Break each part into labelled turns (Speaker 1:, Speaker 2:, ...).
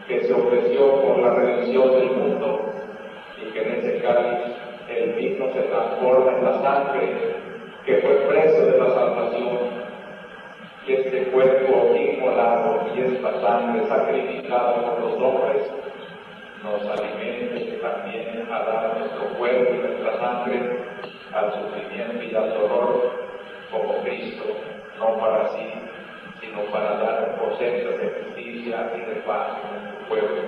Speaker 1: que se ofreció por la redención del mundo, y que en ese cáliz el vino se transforma en la sangre que fue precio de la salvación, y este cuerpo inmolado y esta sangre sacrificada por los hombres nos alimente también a dar nuestro cuerpo y nuestra sangre al sufrimiento y al dolor como Cristo, no para sí, sino para dar cosechas de justicia y de paz en nuestro pueblo.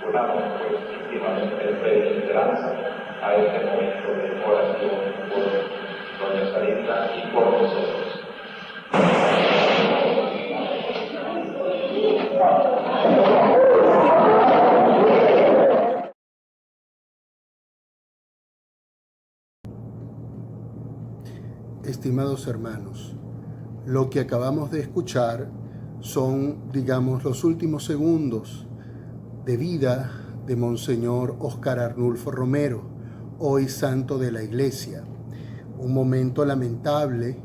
Speaker 1: Unamos pues íntimamente el fe y esperanza a este momento de oración por doña Sarita y por nosotros.
Speaker 2: Estimados hermanos, lo que acabamos de escuchar son, digamos, los últimos segundos de vida de Monseñor Óscar Arnulfo Romero, hoy santo de la Iglesia. Un momento lamentable,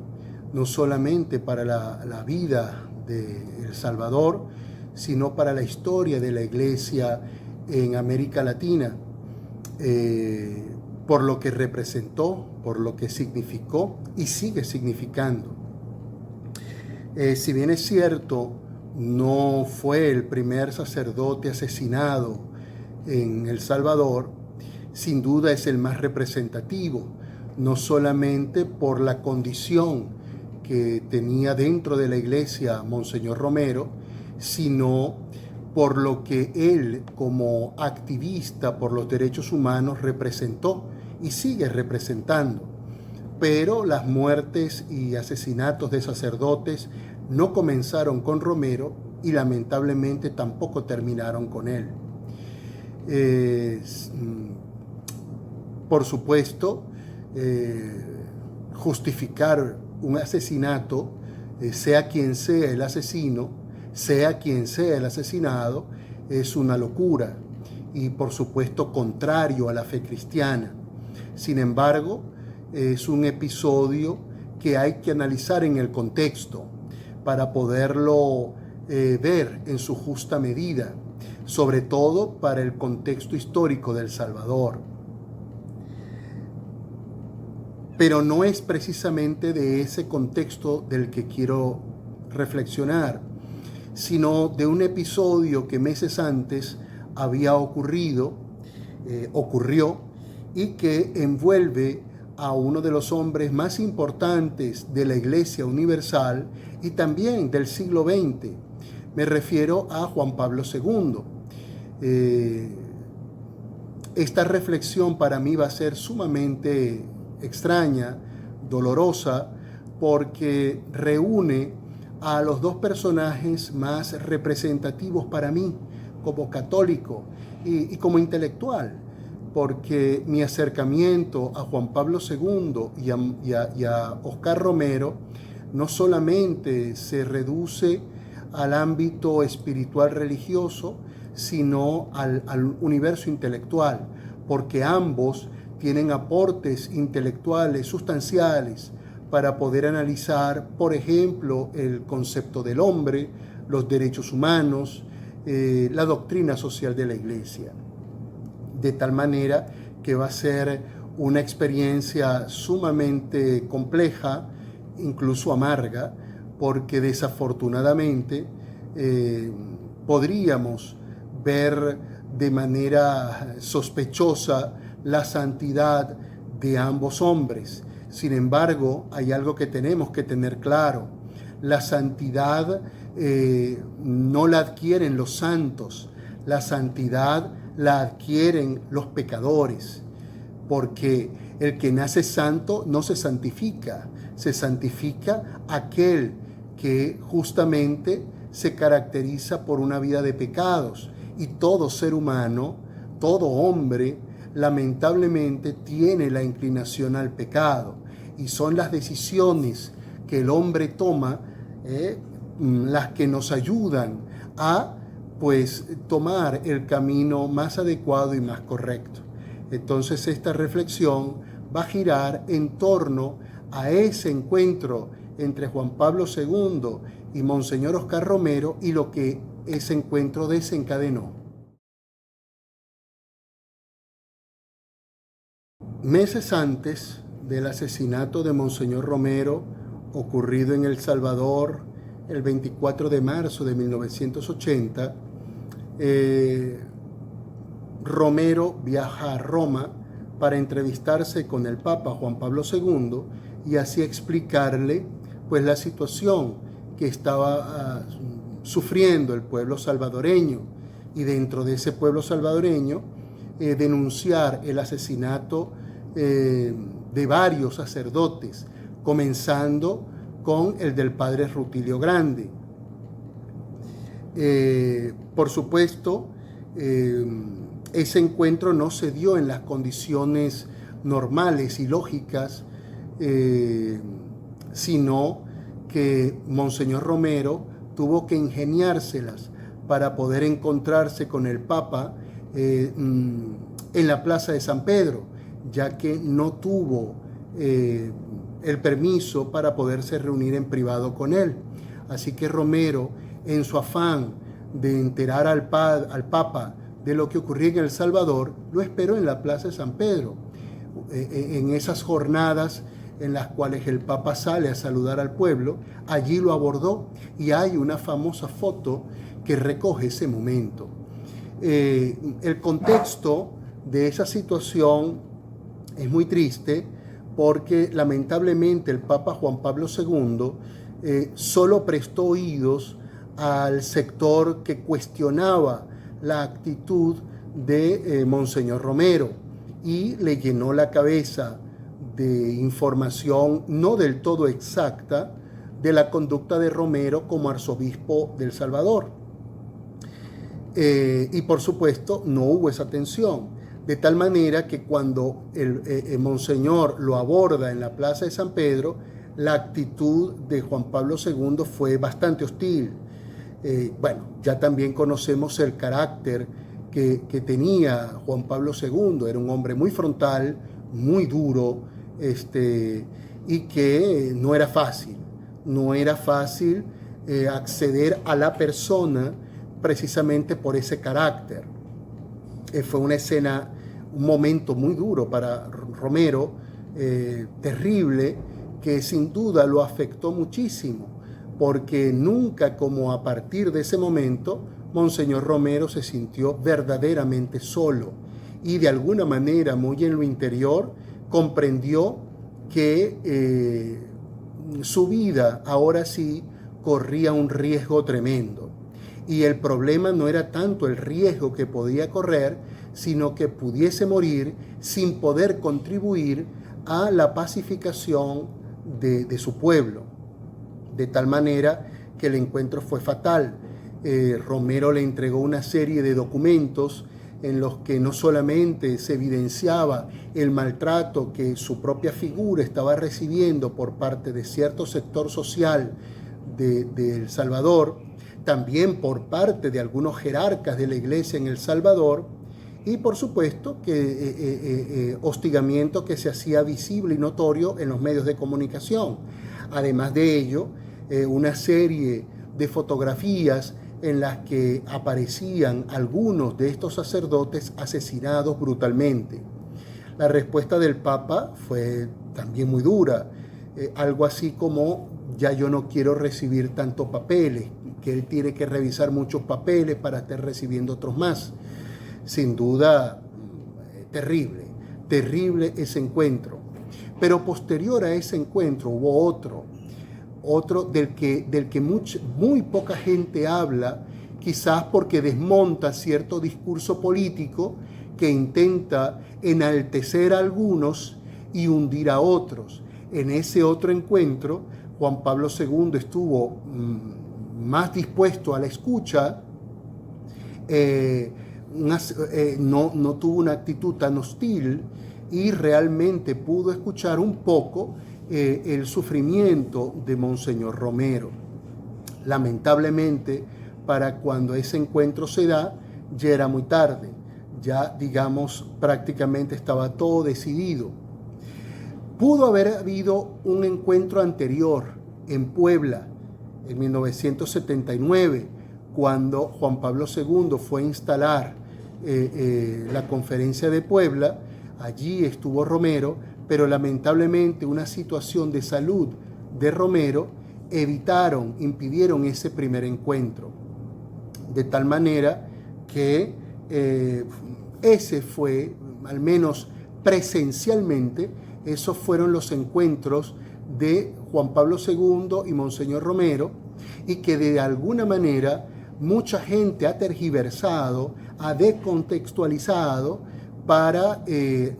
Speaker 2: no solamente para la vida de El Salvador, sino para la historia de la Iglesia en América Latina, por lo que representó, por lo que significó y sigue significando. Si bien es cierto, no fue el primer sacerdote asesinado en El Salvador, sin duda es el más representativo, no solamente por la condición que tenía dentro de la iglesia Monseñor Romero, sino por lo que él como activista por los derechos humanos representó y sigue representando. Pero las muertes y asesinatos de sacerdotes no comenzaron con Romero y lamentablemente tampoco terminaron con él. Por supuesto, justificar un asesinato, sea quien sea el asesino, sea quien sea el asesinado, es una locura y por supuesto contrario a la fe cristiana. Sin embargo, es un episodio que hay que analizar en el contexto para poderlo ver en su justa medida, sobre todo para el contexto histórico de El Salvador. Pero no es precisamente de ese contexto del que quiero reflexionar, sino de un episodio que meses antes había ocurrió y que envuelve a uno de los hombres más importantes de la Iglesia Universal y también del siglo XX. Me refiero a Juan Pablo II. Esta reflexión para mí va a ser sumamente extraña, dolorosa, porque reúne a los dos personajes más representativos para mí como católico y como intelectual, porque mi acercamiento a Juan Pablo II y a Óscar Romero no solamente se reduce al ámbito espiritual religioso, sino al universo intelectual, porque ambos tienen aportes intelectuales sustanciales para poder analizar, por ejemplo, el concepto del hombre, los derechos humanos, la doctrina social de la Iglesia. De tal manera que va a ser una experiencia sumamente compleja, incluso amarga, porque desafortunadamente podríamos ver de manera sospechosa la santidad de ambos hombres. Sin embargo, hay algo que tenemos que tener claro. La santidad no la adquieren los santos, la santidad la adquieren los pecadores, porque el que nace santo no se santifica aquel que justamente se caracteriza por una vida de pecados. Y todo ser humano, todo hombre, lamentablemente tiene la inclinación al pecado, y son las decisiones que el hombre toma las que nos ayudan a tomar el camino más adecuado y más correcto. Entonces esta reflexión va a girar en torno a ese encuentro entre Juan Pablo II y Monseñor Óscar Romero y lo que ese encuentro desencadenó. Meses antes del asesinato de Monseñor Romero, ocurrido en El Salvador el 24 de marzo de 1980, Romero viaja a Roma para entrevistarse con el Papa Juan Pablo II y así explicarle pues la situación que estaba sufriendo el pueblo salvadoreño, y dentro de ese pueblo salvadoreño denunciar el asesinato de varios sacerdotes, comenzando con el del padre Rutilio Grande. Por supuesto, ese encuentro no se dio en las condiciones normales y lógicas, sino que Monseñor Romero tuvo que ingeniárselas para poder encontrarse con el Papa en la Plaza de San Pedro, ya que no tuvo el permiso para poderse reunir en privado con él. Así que Romero, en su afán de enterar al Papa de lo que ocurría en El Salvador, lo esperó en la Plaza de San Pedro, en esas jornadas en las cuales el Papa sale a saludar al pueblo. Allí lo abordó y hay una famosa foto que recoge ese momento. El contexto de esa situación es muy triste porque lamentablemente el Papa Juan Pablo II solo prestó oídos al sector que cuestionaba la actitud de Monseñor Romero y le llenó la cabeza de información no del todo exacta de la conducta de Romero como arzobispo del Salvador. Y por supuesto no hubo esa atención, de tal manera que cuando el Monseñor lo aborda en la Plaza de San Pedro, la actitud de Juan Pablo II fue bastante hostil. Bueno, ya también conocemos el carácter que tenía Juan Pablo II. Era un hombre muy frontal, muy duro, y que no era fácil acceder a la persona precisamente por ese carácter. Fue una escena, un momento muy duro para Romero, terrible, que sin duda lo afectó muchísimo, porque nunca como a partir de ese momento Monseñor Romero se sintió verdaderamente solo y de alguna manera muy en lo interior comprendió que su vida ahora sí corría un riesgo tremendo. Y el problema no era tanto el riesgo que podía correr, sino que pudiese morir sin poder contribuir a la pacificación de su pueblo. De tal manera que el encuentro fue fatal. Romero le entregó una serie de documentos en los que no solamente se evidenciaba el maltrato que su propia figura estaba recibiendo por parte de cierto sector social de El Salvador, también por parte de algunos jerarcas de la iglesia en El Salvador, y por supuesto que hostigamiento que se hacía visible y notorio en los medios de comunicación. Además de ello, una serie de fotografías en las que aparecían algunos de estos sacerdotes asesinados brutalmente. La respuesta del Papa fue también muy dura, algo así como: ya yo no quiero recibir tantos papeles, que él tiene que revisar muchos papeles para estar recibiendo otros más. Sin duda, terrible ese encuentro. Pero posterior a ese encuentro hubo otro del que muy poca gente habla, quizás porque desmonta cierto discurso político que intenta enaltecer a algunos y hundir a otros. En ese otro encuentro, Juan Pablo II estuvo más dispuesto a la escucha, no tuvo una actitud tan hostil y realmente pudo escuchar un poco el sufrimiento de Monseñor Romero. Lamentablemente, para cuando ese encuentro se da, ya era muy tarde, ya digamos prácticamente estaba todo decidido. Pudo haber habido un encuentro anterior en Puebla, en 1979, cuando Juan Pablo II fue a instalar la Conferencia de Puebla. Allí estuvo Romero, pero lamentablemente una situación de salud de Romero impidieron ese primer encuentro. De tal manera que ese fue, al menos presencialmente, esos fueron los encuentros de Juan Pablo II y Monseñor Romero, y que de alguna manera mucha gente ha tergiversado, ha descontextualizado para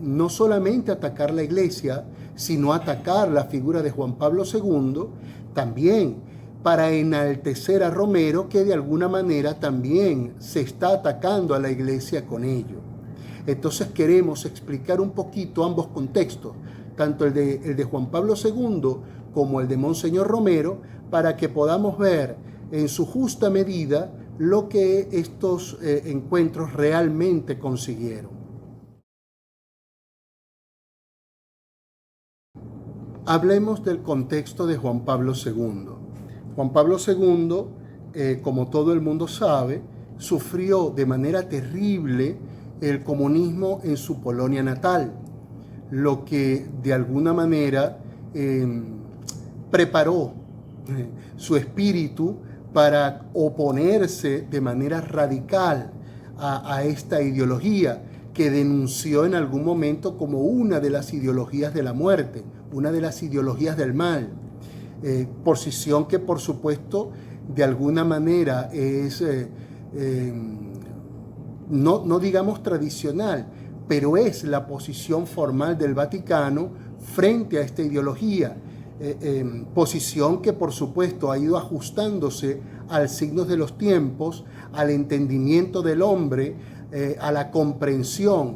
Speaker 2: no solamente atacar la Iglesia, sino atacar la figura de Juan Pablo II, también para enaltecer a Romero, que de alguna manera también se está atacando a la Iglesia con ello. Entonces queremos explicar un poquito ambos contextos, tanto el de Juan Pablo II como el de Monseñor Romero, para que podamos ver en su justa medida lo que estos encuentros realmente consiguieron. Hablemos del contexto de Juan Pablo II. Juan Pablo II, como todo el mundo sabe, sufrió de manera terrible el comunismo en su Polonia natal, lo que de alguna manera preparó su espíritu para oponerse de manera radical a esta ideología que denunció en algún momento como una de las ideologías de la muerte, una de las ideologías del mal. Posición que, por supuesto, de alguna manera es, no digamos tradicional, pero es la posición formal del Vaticano frente a esta ideología. Posición que, por supuesto, ha ido ajustándose al signo de los tiempos, al entendimiento del hombre, a la comprensión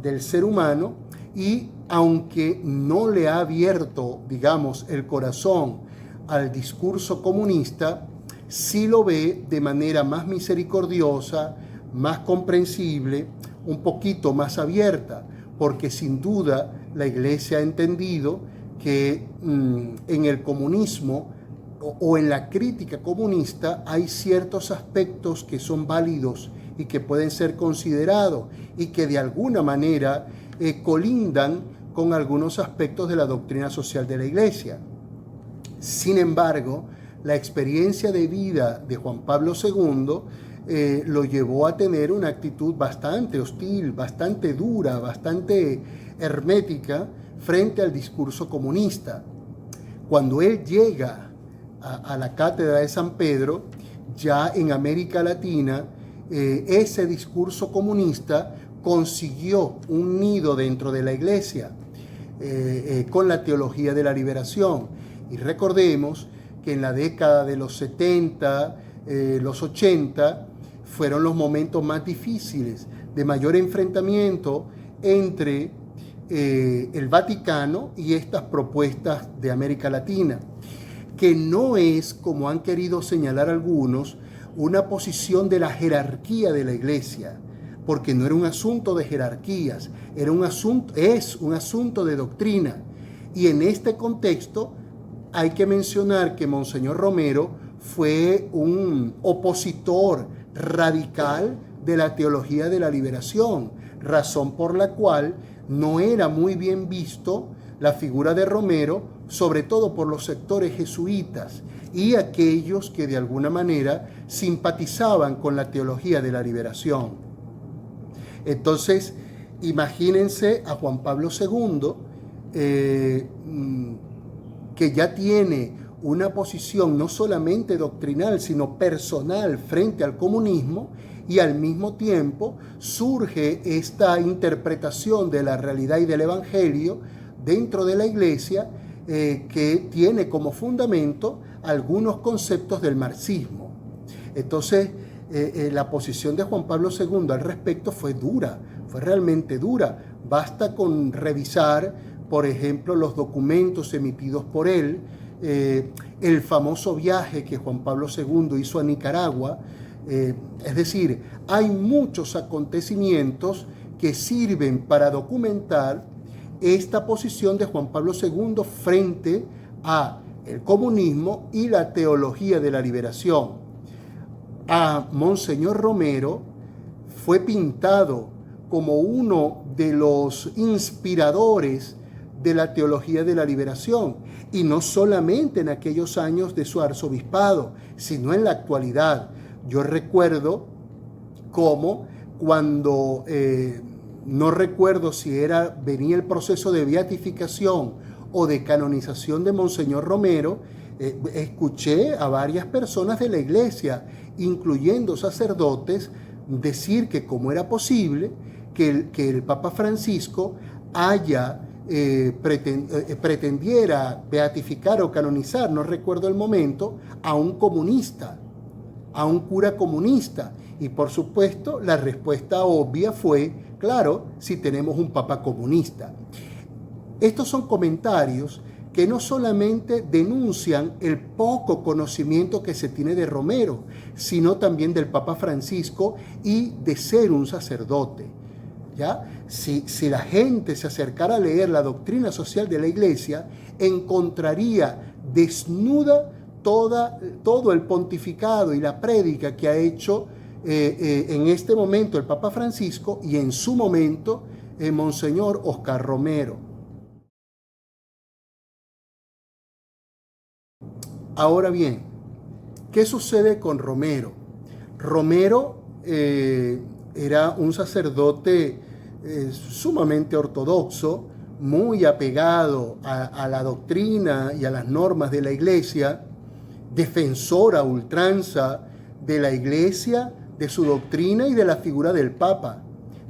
Speaker 2: del ser humano, y aunque no le ha abierto, digamos, el corazón al discurso comunista, sí lo ve de manera más misericordiosa, más comprensible, un poquito más abierta, porque sin duda la Iglesia ha entendido que en el comunismo o en la crítica comunista hay ciertos aspectos que son válidos y que pueden ser considerados y que de alguna manera colindan con algunos aspectos de la doctrina social de la Iglesia. Sin embargo, la experiencia de vida de Juan Pablo II lo llevó a tener una actitud bastante hostil, bastante dura, bastante hermética frente al discurso comunista. Cuando él llega a la cátedra de San Pedro, ya en América Latina, ese discurso comunista consiguió un nido dentro de la Iglesia con la teología de la liberación. Y recordemos que en la década de los 70, los 80, fueron los momentos más difíciles, de mayor enfrentamiento entre el Vaticano y estas propuestas de América Latina, que no es, como han querido señalar algunos, una posición de la jerarquía de la Iglesia, porque no era un asunto de jerarquías, es un asunto de doctrina. Y en este contexto hay que mencionar que Monseñor Romero fue un opositor radical de la teología de la liberación, razón por la cual no era muy bien visto la figura de Romero, sobre todo por los sectores jesuitas y aquellos que de alguna manera simpatizaban con la teología de la liberación. Entonces, imagínense a Juan Pablo II, que ya tiene una posición no solamente doctrinal, sino personal frente al comunismo, y al mismo tiempo surge esta interpretación de la realidad y del Evangelio dentro de la Iglesia, que tiene como fundamento algunos conceptos del marxismo. Entonces, la posición de Juan Pablo II al respecto fue dura, fue realmente dura. Basta con revisar, por ejemplo, los documentos emitidos por él, el famoso viaje que Juan Pablo II hizo a Nicaragua. Es decir, hay muchos acontecimientos que sirven para documentar esta posición de Juan Pablo II frente a el comunismo y la teología de la liberación. a Monseñor Romero fue pintado como uno de los inspiradores de la teología de la liberación, y no solamente en aquellos años de su arzobispado, sino en la actualidad. Yo recuerdo cómo cuando, no recuerdo si venía el proceso de beatificación o de canonización de Monseñor Romero, escuché a varias personas de la iglesia, incluyendo sacerdotes, decir que cómo era posible que el Papa Francisco pretendiera beatificar o canonizar, no recuerdo el momento, a un comunista, a un cura comunista. Y por supuesto, la respuesta obvia fue, claro, si tenemos un papa comunista. Estos son comentarios que no solamente denuncian el poco conocimiento que se tiene de Romero, sino también del Papa Francisco y de ser un sacerdote. ¿Ya? Si la gente se acercara a leer la doctrina social de la Iglesia, encontraría desnuda todo el pontificado y la prédica que ha hecho en este momento el Papa Francisco y en su momento Monseñor Oscar Romero. Ahora bien, ¿qué sucede con Romero? Romero era un sacerdote sumamente ortodoxo, muy apegado a la doctrina y a las normas de la Iglesia, defensor a ultranza de la Iglesia, de su doctrina y de la figura del Papa,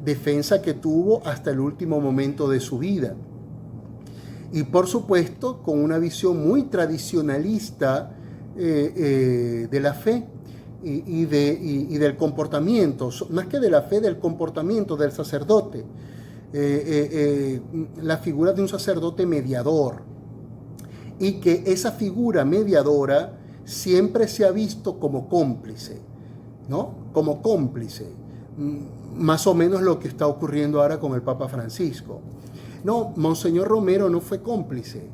Speaker 2: defensa que tuvo hasta el último momento de su vida. Y por supuesto con una visión muy tradicionalista de la fe y del comportamiento, más que de la fe, del comportamiento del sacerdote, la figura de un sacerdote mediador, y que esa figura mediadora siempre se ha visto como cómplice, ¿no? Como cómplice, más o menos lo que está ocurriendo ahora con el Papa Francisco. No, Monseñor Romero no fue cómplice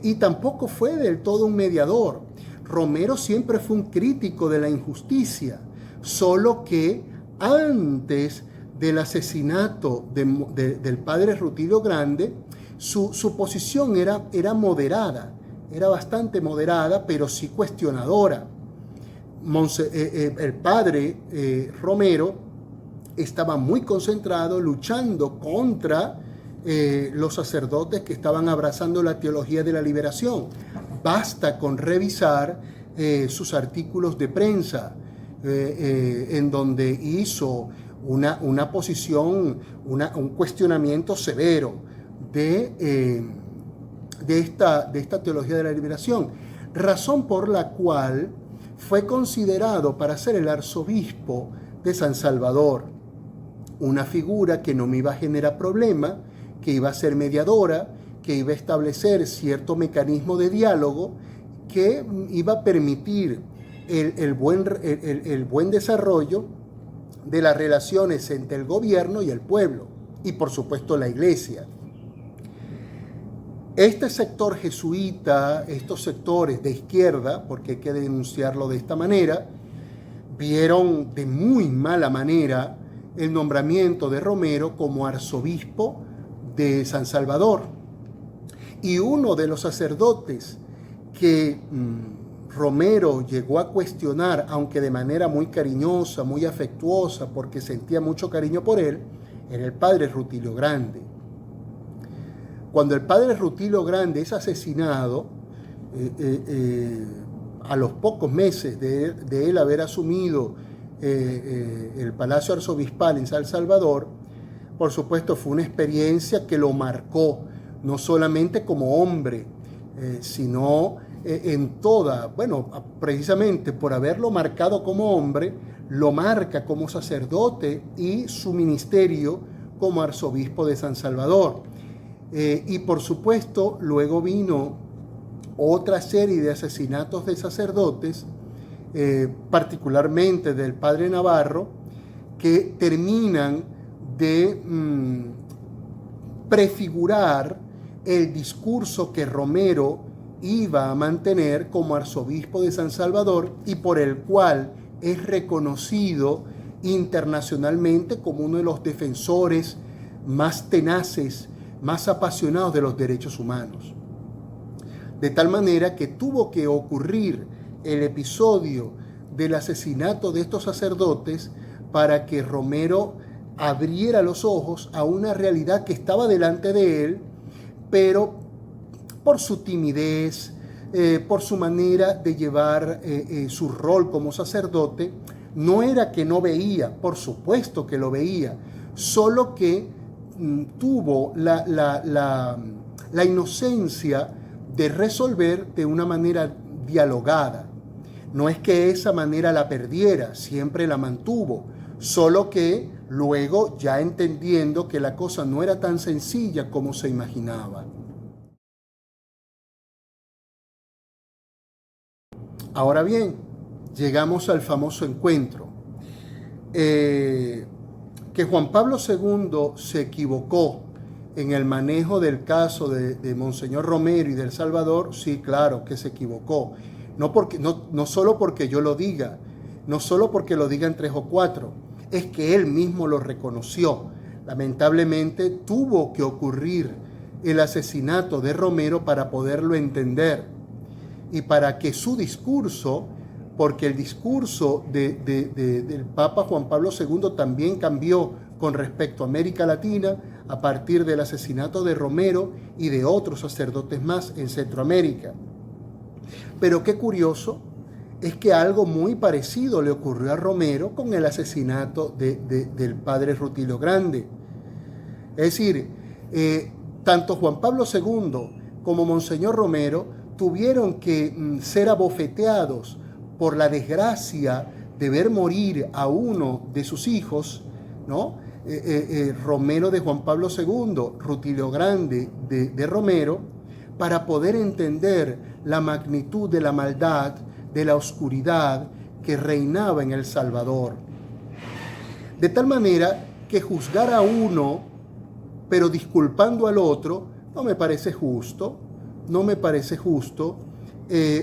Speaker 2: y tampoco fue del todo un mediador. Romero siempre fue un crítico de la injusticia, solo que antes del asesinato del padre Rutilio Grande, su posición era moderada, era bastante moderada, pero sí cuestionadora. El padre Romero estaba muy concentrado luchando contra los sacerdotes que estaban abrazando la teología de la liberación. Basta con revisar sus artículos de prensa, en donde hizo una posición, un cuestionamiento severo de esta teología de la liberación, razón por la cual fue considerado para ser el arzobispo de San Salvador, una figura que no me iba a generar problema, que iba a ser mediadora, que iba a establecer cierto mecanismo de diálogo, que iba a permitir el buen desarrollo de las relaciones entre el gobierno y el pueblo, y por supuesto la Iglesia. Este sector jesuita, estos sectores de izquierda, porque hay que denunciarlo de esta manera, vieron de muy mala manera el nombramiento de Romero como arzobispo de San Salvador. Y uno de los sacerdotes que Romero llegó a cuestionar, aunque de manera muy cariñosa, muy afectuosa, porque sentía mucho cariño por él, era el padre Rutilio Grande. Cuando el padre Rutilio Grande es asesinado, a los pocos meses de él haber asumido el Palacio Arzobispal en San Salvador, por supuesto fue una experiencia que lo marcó, no solamente como hombre, sino en toda, bueno, precisamente por haberlo marcado como hombre, lo marca como sacerdote y su ministerio como arzobispo de San Salvador. Y por supuesto luego vino otra serie de asesinatos de sacerdotes, particularmente del padre Navarro, que terminan de prefigurar el discurso que Romero iba a mantener como arzobispo de San Salvador y por el cual es reconocido internacionalmente como uno de los defensores más tenaces, más apasionados de los derechos humanos. De tal manera que tuvo que ocurrir el episodio del asesinato de estos sacerdotes para que Romero abriera los ojos a una realidad que estaba delante de él, pero por su timidez, por su manera de llevar su rol como sacerdote, no era que no veía, por supuesto que lo veía, solo que tuvo la inocencia de resolver de una manera dialogada. No es que esa manera la perdiera, siempre la mantuvo, solo que luego ya entendiendo que la cosa no era tan sencilla como se imaginaba. Ahora bien, llegamos al famoso encuentro. Que Juan Pablo II se equivocó en el manejo del caso de Monseñor Romero y del Salvador, sí, claro que se equivocó. No solo porque yo lo diga, no solo porque lo digan 3 o 4, es que él mismo lo reconoció. Lamentablemente tuvo que ocurrir el asesinato de Romero para poderlo entender y para que su discurso, porque el discurso del Papa Juan Pablo II también cambió con respecto a América Latina a partir del asesinato de Romero y de otros sacerdotes más en Centroamérica. Pero qué curioso es que algo muy parecido le ocurrió a Romero con el asesinato del padre Rutilio Grande. Es decir, tanto Juan Pablo II como Monseñor Romero tuvieron que ser abofeteados por la desgracia de ver morir a uno de sus hijos, ¿no? Romero de Juan Pablo II, Rutilio Grande de Romero, para poder entender la magnitud de la maldad, de la oscuridad que reinaba en El Salvador. De tal manera que juzgar a uno, pero disculpando al otro, no me parece justo. No me parece justo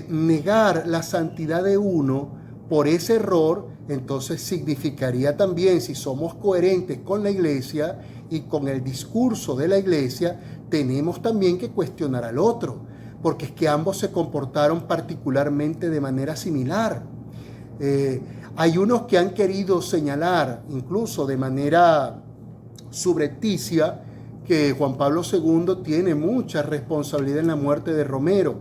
Speaker 2: negar la santidad de uno por ese error. Entonces significaría también, si somos coherentes con la Iglesia y con el discurso de la Iglesia, tenemos también que cuestionar al otro, porque es que ambos se comportaron particularmente de manera similar. Hay unos que han querido señalar, incluso de manera subrepticia, que Juan Pablo II tiene mucha responsabilidad en la muerte de Romero.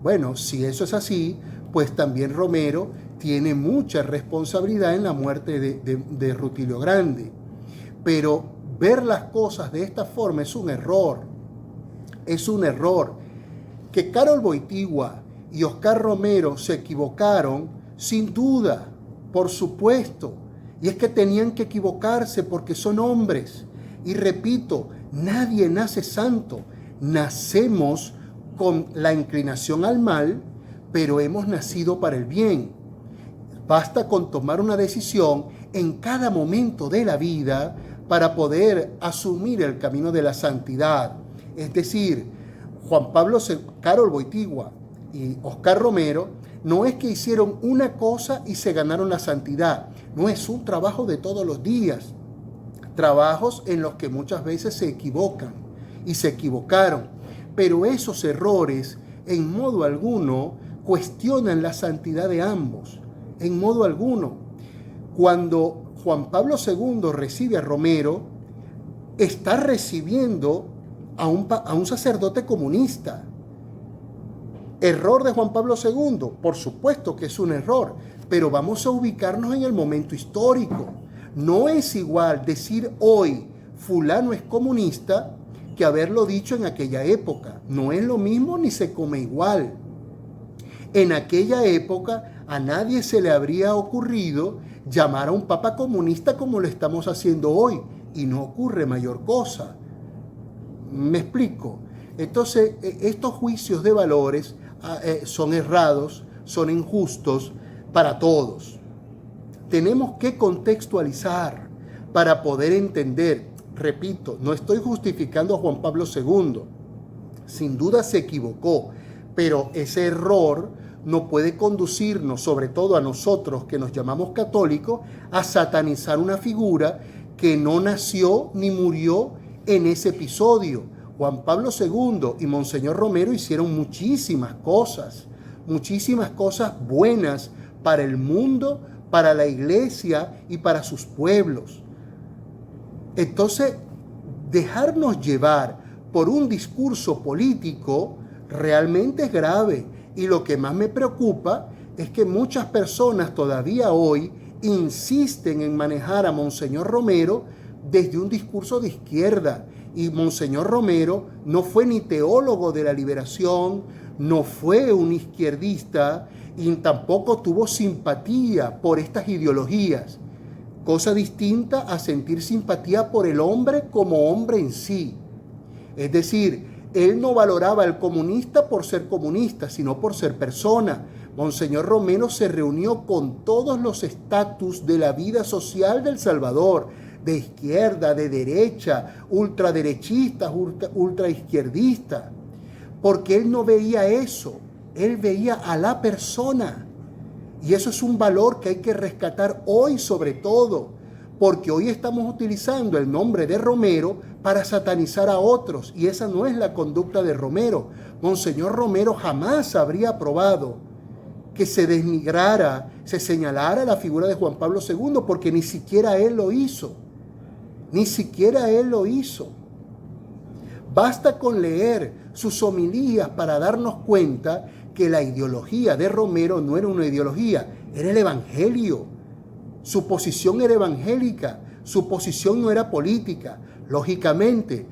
Speaker 2: Bueno, si eso es así, pues también Romero tiene mucha responsabilidad en la muerte de Rutilio Grande. Pero ver las cosas de esta forma es un error. Es un error. Que Karol Wojtyła y Oscar Romero se equivocaron, sin duda, por supuesto. Y es que tenían que equivocarse porque son hombres. Y repito, nadie nace santo. Nacemos con la inclinación al mal, pero hemos nacido para el bien. Basta con tomar una decisión en cada momento de la vida para poder asumir el camino de la santidad. Es decir, Karol Wojtyła y Oscar Romero no es que hicieron una cosa y se ganaron la santidad. No, es un trabajo de todos los días. Trabajos en los que muchas veces se equivocan y se equivocaron. Pero esos errores en modo alguno cuestionan la santidad de ambos. En modo alguno. Cuando Juan Pablo II recibe a Romero, está recibiendo a un sacerdote comunista. ¿Error de Juan Pablo II? Por supuesto que es un error, pero vamos a ubicarnos en el momento histórico. No es igual decir hoy fulano es comunista que haberlo dicho en aquella época. No es lo mismo ni se come igual. En aquella época a nadie se le habría ocurrido llamar a un papa comunista como lo estamos haciendo hoy, y no ocurre mayor cosa. ¿Me explico? Entonces, estos juicios de valores son errados, son injustos para todos. Tenemos que contextualizar para poder entender. Repito, no estoy justificando a Juan Pablo II. Sin duda se equivocó, pero ese error no puede conducirnos, sobre todo a nosotros que nos llamamos católicos, a satanizar una figura que no nació ni murió en ese episodio. Juan Pablo II y Monseñor Romero hicieron muchísimas cosas buenas para el mundo, para la iglesia y para sus pueblos. Entonces, dejarnos llevar por un discurso político realmente es grave. Y lo que más me preocupa es que muchas personas todavía hoy insisten en manejar a Monseñor Romero desde un discurso de izquierda. Y Monseñor Romero no fue ni teólogo de la liberación, no fue un izquierdista y tampoco tuvo simpatía por estas ideologías. Cosa distinta a sentir simpatía por el hombre como hombre en sí. Es decir, él no valoraba al comunista por ser comunista, sino por ser persona. Monseñor Romero se reunió con todos los estatus de la vida social del Salvador, de izquierda, de derecha, ultraderechistas, ultraizquierdistas, porque él no veía eso, él veía a la persona. Y eso es un valor que hay que rescatar hoy sobre todo, porque hoy estamos utilizando el nombre de Romero para satanizar a otros, y esa no es la conducta de Romero. Monseñor Romero jamás habría aprobado que se denigrara, se señalara la figura de Juan Pablo II, porque ni siquiera él lo hizo. Ni siquiera él lo hizo. Basta con leer sus homilías para darnos cuenta que la ideología de Romero no era una ideología, era el evangelio. Su posición era evangélica, su posición no era política. Lógicamente,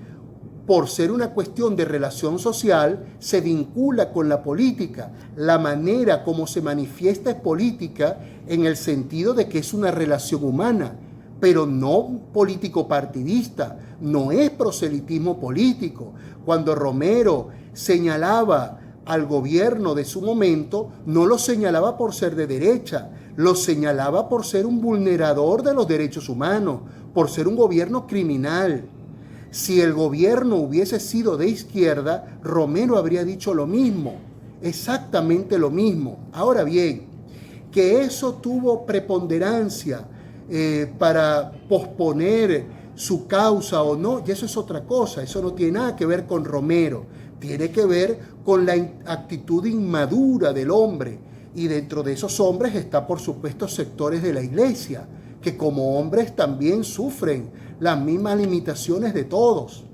Speaker 2: por ser una cuestión de relación social, se vincula con la política. La manera como se manifiesta es política en el sentido de que es una relación humana, pero no político partidista, no es proselitismo político. Cuando Romero señalaba al gobierno de su momento, no lo señalaba por ser de derecha, lo señalaba por ser un vulnerador de los derechos humanos, por ser un gobierno criminal. Si el gobierno hubiese sido de izquierda, Romero habría dicho lo mismo, exactamente lo mismo. Ahora bien, que eso tuvo preponderancia para posponer su causa o no, y eso es otra cosa, eso no tiene nada que ver con Romero, tiene que ver con la actitud inmadura del hombre, y dentro de esos hombres está por supuesto sectores de la iglesia, que como hombres también sufren las mismas limitaciones de todos.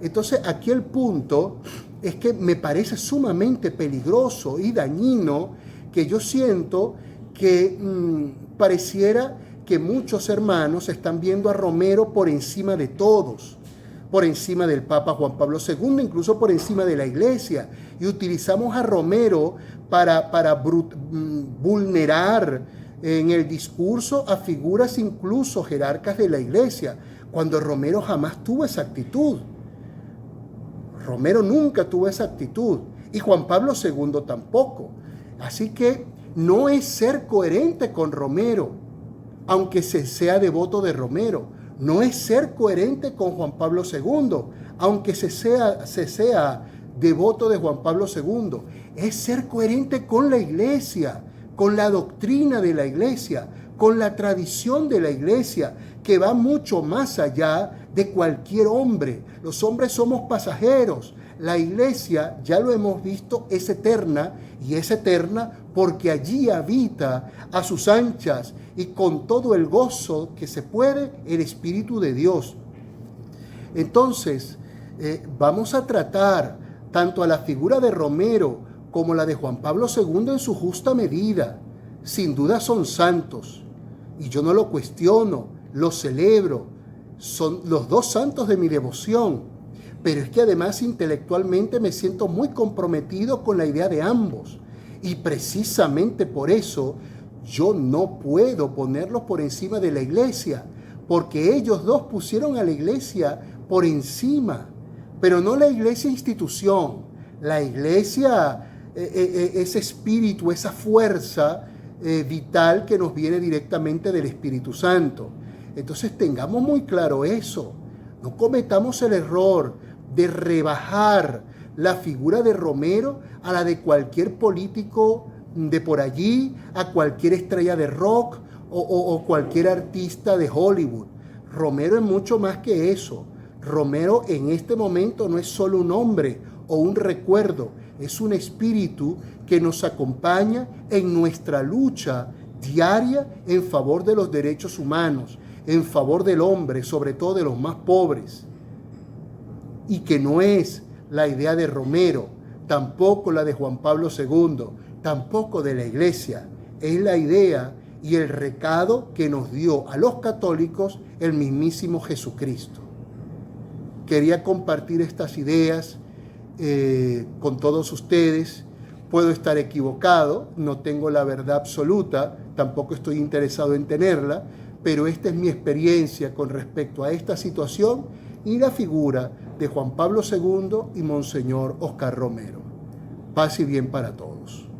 Speaker 2: Entonces aquí el punto es que me parece sumamente peligroso y dañino que yo siento que pareciera que muchos hermanos están viendo a Romero por encima de todos, por encima del Papa Juan Pablo II, incluso por encima de la Iglesia, y utilizamos a Romero para vulnerar en el discurso a figuras incluso jerarcas de la Iglesia, cuando Romero jamás tuvo esa actitud. Romero nunca tuvo esa actitud, y Juan Pablo II tampoco. Así que no es ser coherente con Romero, aunque se sea devoto de Romero. No es ser coherente con Juan Pablo II, aunque se sea devoto de Juan Pablo II. Es ser coherente con la Iglesia, con la doctrina de la Iglesia, con la tradición de la Iglesia, que va mucho más allá de cualquier hombre. Los hombres somos pasajeros. La Iglesia, ya lo hemos visto, es eterna, y es eterna porque allí habita a sus anchas y con todo el gozo que se puede el Espíritu de Dios. Entonces, vamos a tratar tanto a la figura de Romero como la de Juan Pablo II en su justa medida. Sin duda son santos, y yo no lo cuestiono, lo celebro. Son los dos santos de mi devoción, pero es que además intelectualmente me siento muy comprometido con la idea de ambos, y precisamente por eso yo no puedo ponerlos por encima de la Iglesia, porque ellos dos pusieron a la Iglesia por encima, pero no la Iglesia institución, la Iglesia, ese espíritu, esa fuerza vital que nos viene directamente del Espíritu Santo. Entonces tengamos muy claro eso, no cometamos el error de rebajar la figura de Romero a la de cualquier político de por allí a cualquier estrella de rock o cualquier artista de Hollywood. Romero es mucho más que eso. Romero en este momento no es solo un hombre o un recuerdo, es un espíritu que nos acompaña en nuestra lucha diaria en favor de los derechos humanos, en favor del hombre, sobre todo de los más pobres. Y que no es la idea de Romero, tampoco la de Juan Pablo II, tampoco de la Iglesia. Es la idea y el recado que nos dio a los católicos el mismísimo Jesucristo. Quería compartir estas ideas con todos ustedes. Puedo estar equivocado, no tengo la verdad absoluta, tampoco estoy interesado en tenerla, pero esta es mi experiencia con respecto a esta situación y la figura de Juan Pablo II y Monseñor Oscar Romero. Paz y bien para todos.